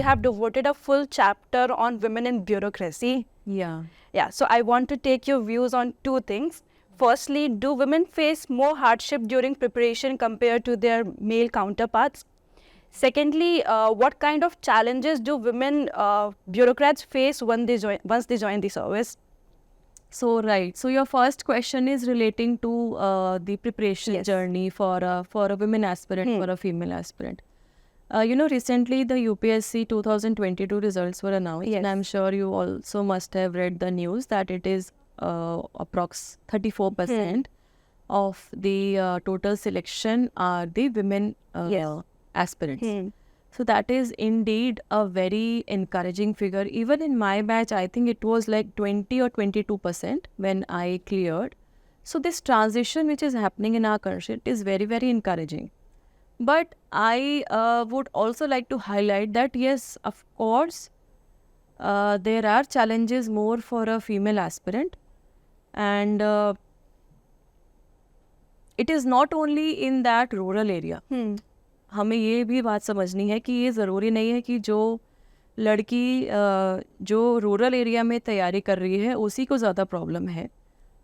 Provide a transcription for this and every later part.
have devoted a full chapter on women in bureaucracy. Yeah. Yeah, so I want to take your views on two things. Firstly, do women face more hardship during preparation compared to their male counterparts? Secondly, what kind of challenges do women bureaucrats face once they join the service? So right. So your first question is relating to the preparation Yes. journey for a women aspirant, for a female aspirant. Recently the UPSC 2022 results were announced, Yes. and I'm sure you also must have read the news that it is approx 34% of the total selection are the women Yes. aspirants. So that is indeed a very encouraging figure. Even in my batch, I think it was like 20 or 22% when I cleared. So this transition which is happening in our country is very, very encouraging. But I would also like to highlight that yes, of course, there are challenges more for a female aspirant, and it is not only in that rural area. हमें ये भी बात समझनी है कि ये ज़रूरी नहीं है कि जो लड़की जो रूरल एरिया में तैयारी कर रही है उसी को ज़्यादा प्रॉब्लम है.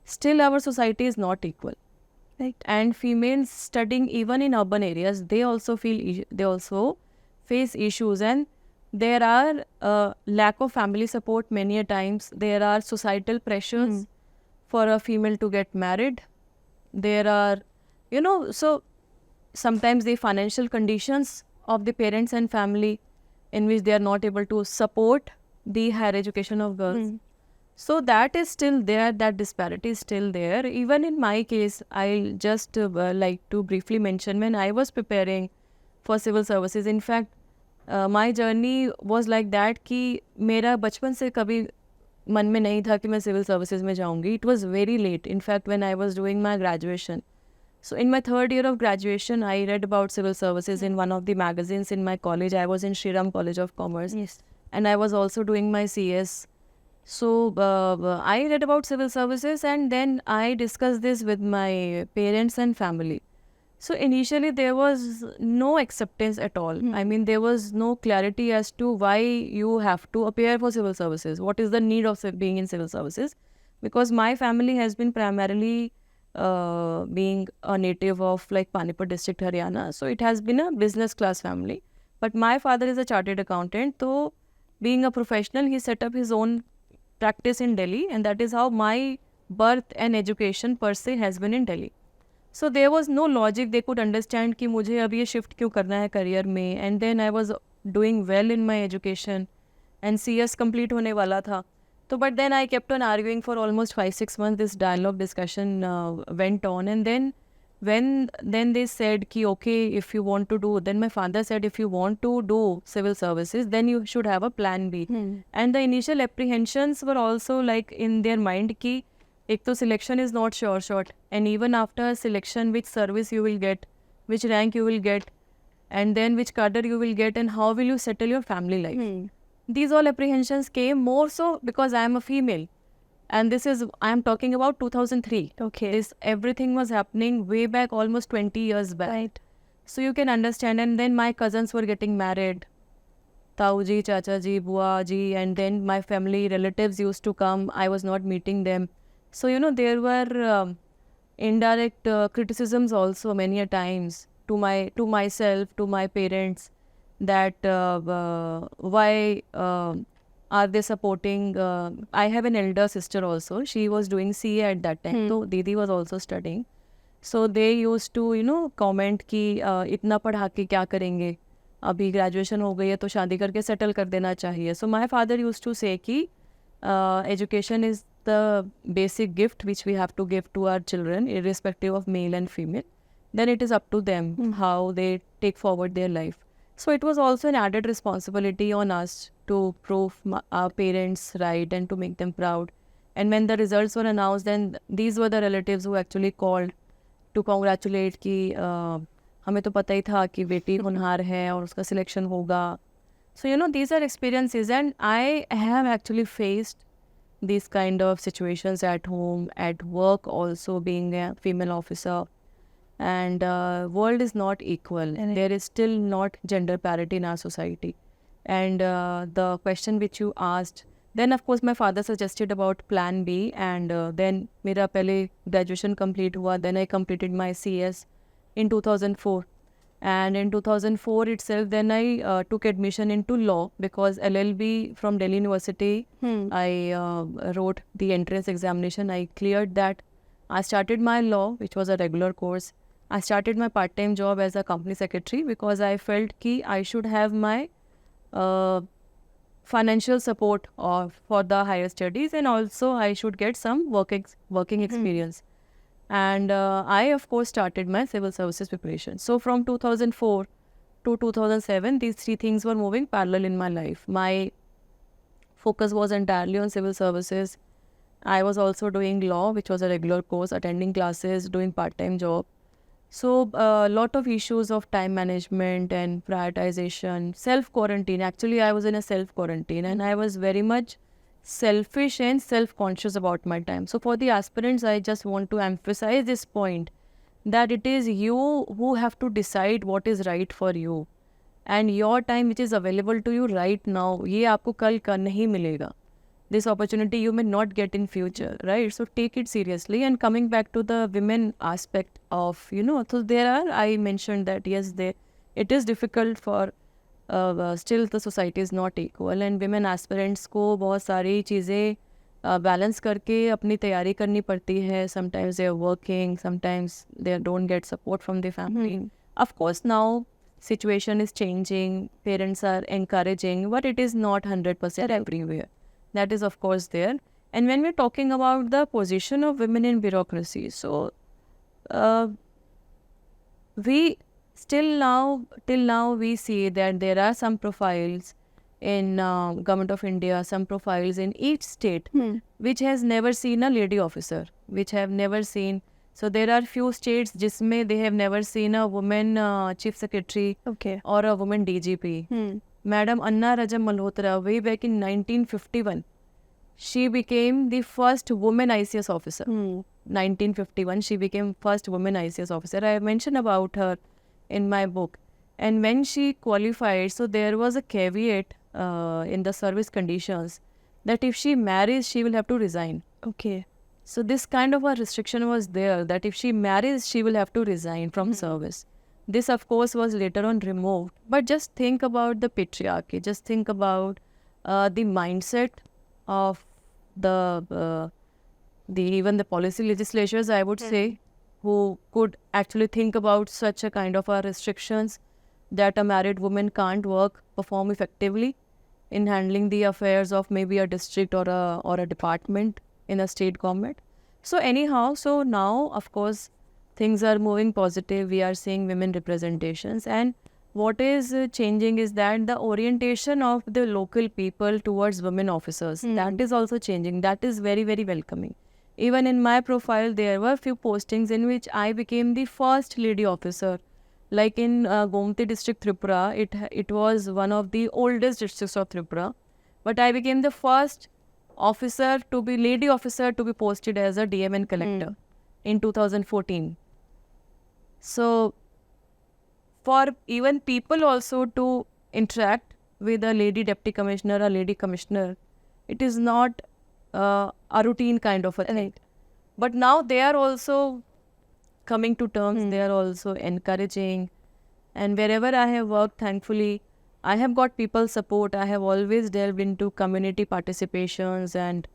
Still our society is not equal. Right. And females studying even in urban areas, they also face issues, and there are lack of family support many a times. There are societal pressures for a female to get married. There are, so sometimes the financial conditions of the parents and family in which they are not able to support the higher education of girls. So that is still there, that disparity is still there. Even in my case, I'll just like to briefly mention when I was preparing for civil services. In fact, my journey was like that कि मेरा बचपन से कभी मन में नहीं था कि मैं civil services में जाऊंगी. It was very late. In fact, when I was doing my graduation. So in my third year of graduation, I read about civil services in one of the magazines in my college. I was in Shriram College of Commerce. Yes. And I was also doing my CS. So I read about civil services, and then I discussed this with my parents and family. So initially there was no acceptance at all. I mean, there was no clarity as to why you have to appear for civil services. What is the need of being in civil services? Because my family has been primarily being a native of like Panipat district, Haryana. So it has been a business class family. But my father is a chartered accountant. So being a professional, he set up his own practice in Delhi, and that is how my birth and education per se has been in Delhi. So there was no logic they could understand कि मुझे अब ये shift क्यों करना है career में. And then I was doing well in my education and CS complete होने वाला था. So but then I kept on arguing for almost 5-6 months. This dialogue discussion went on, and then when they said कि okay, if you want to do, then my father said if you want to do civil services, then you should have a plan B. And the initial apprehensions were also like in their mind कि एक तो selection is not sure shot, and even after selection, which service you will get, which rank you will get, and then which cadre you will get, and how will you settle your family life. These all apprehensions came more so because I am a female. And this is, I am talking about 2003. Okay. This everything was happening way back, almost 20 years back. Right. So you can understand. And then my cousins were getting married. Tauji, Chachaji, Buaji, and then my family relatives used to come. I was not meeting them. So, there were indirect criticisms also many a times to myself, to my parents, that why are they supporting? I have an elder sister also. She was doing CA at that time. So Didi was also studying. So they used to, comment कि इतना पढ़ा के क्या करेंगे? अभी graduation हो गई है तो शादी करके settle कर देना चाहिए. So my father used to say कि education is the basic gift which we have to give to our children, irrespective of male and female. Then it is up to them how they take forward their life. So it was also an added responsibility on us to prove our parents right and to make them proud. And when the results were announced, then these were the relatives who actually called to congratulate कि हमें तो पता ही था कि बेटी होनहार है और उसका selection होगा. So these are experiences, and I have actually faced these kind of situations at home, at work also, being a female officer. And world is not equal. There is still not gender parity in our society. And the question which you asked, then of course my father suggested about plan B, and then मेरा पहले graduation complete हुआ, then I completed my CS in 2004. And in 2004 itself, then I took admission into law, because LLB from Delhi University, I wrote the entrance examination. I cleared that. I started my law, which was a regular course. I started my part-time job as a company secretary, because I felt ki I should have my financial support for the higher studies, and also I should get some working experience. And I, of course, started my civil services preparation. So from 2004 to 2007, these three things were moving parallel in my life. My focus was entirely on civil services. I was also doing law, which was a regular course, attending classes, doing part-time job. So a lot of issues of time management and prioritization, self-quarantine. Actually, I was in a self-quarantine, and I was very much selfish and self-conscious about my time. So for the aspirants, I just want to emphasize this point, that it is you who have to decide what is right for you. And your time which is available to you right now, ये आपको कल का नहीं मिलेगा. This opportunity you may not get in future, right? So take it seriously. And coming back to the women aspect of, so there are, I mentioned that yes, it is difficult for still the society is not equal, and women aspirants को बहुत सारी चीज़ें balance करके अपनी तैयारी करनी पड़ती है. Sometimes they are working, sometimes they don't get support from the family. Of course, now situation is changing, parents are encouraging, but it is not 100% everywhere. That is, of course, there. And when we're talking about the position of women in bureaucracy, so we till now we see that there are some profiles in Government of India, some profiles in each state, which has never seen a lady officer, which have never seen. So there are few states जिसमें they have never seen a woman chief secretary or a woman DGP. Madam Anna Raja Malhotra, way back in 1951, she became the first woman ICS officer. 1951, she became first woman ICS officer. I have mentioned about her in my book. And when she qualified, so there was a caveat in the service conditions that if she marries, she will have to resign. So this kind of a restriction was there, that if she marries, she will have to resign from service. This, of course, was later on removed. But just think about the patriarchy. Just think about the mindset of even the policy legislatures, I would say, who could actually think about such a kind of restrictions that a married woman can't perform effectively in handling the affairs of maybe a district or a department in a state government. So anyhow, so now, of course, things are moving positive. We are seeing women representations, and what is changing is that the orientation of the local people towards women officers, that is also changing. That is very, very welcoming. Even in my profile, there were few postings in which I became the first lady officer. Like in Gomti district, Tripura, it was one of the oldest districts of Tripura, but I became the first lady officer to be posted as a DM and collector in 2014. So for even people also to interact with a lady deputy commissioner, a lady commissioner, it is not a routine kind of a thing. But now they are also coming to terms, they are also encouraging. And wherever I have worked, thankfully, I have got people support. I have always delved into community participations, and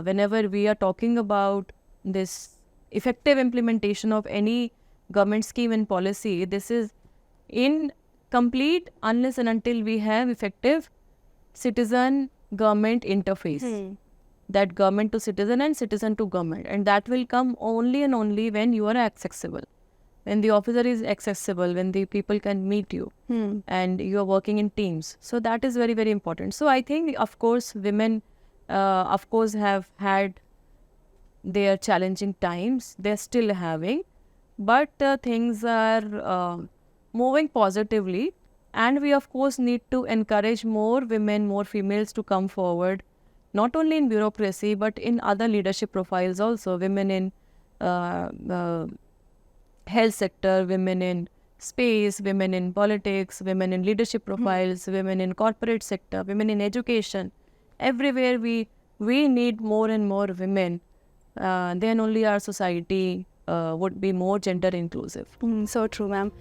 whenever we are talking about this effective implementation of any government scheme and policy, this is incomplete unless and until we have effective citizen-government interface. That government to citizen and citizen to government. And that will come only and only when you are accessible. When the officer is accessible, when the people can meet you and you are working in teams. So that is very, very important. So I think, of course, women, of course, have had their challenging times. They're still having. But things are moving positively. And we, of course, need to encourage more women, more females to come forward. Not only in bureaucracy, but in other leadership profiles also. Women in health sector, women in space, women in politics, women in leadership profiles, women in corporate sector, women in education. Everywhere we need more and more women. Then only our society would be more gender inclusive. So true, ma'am.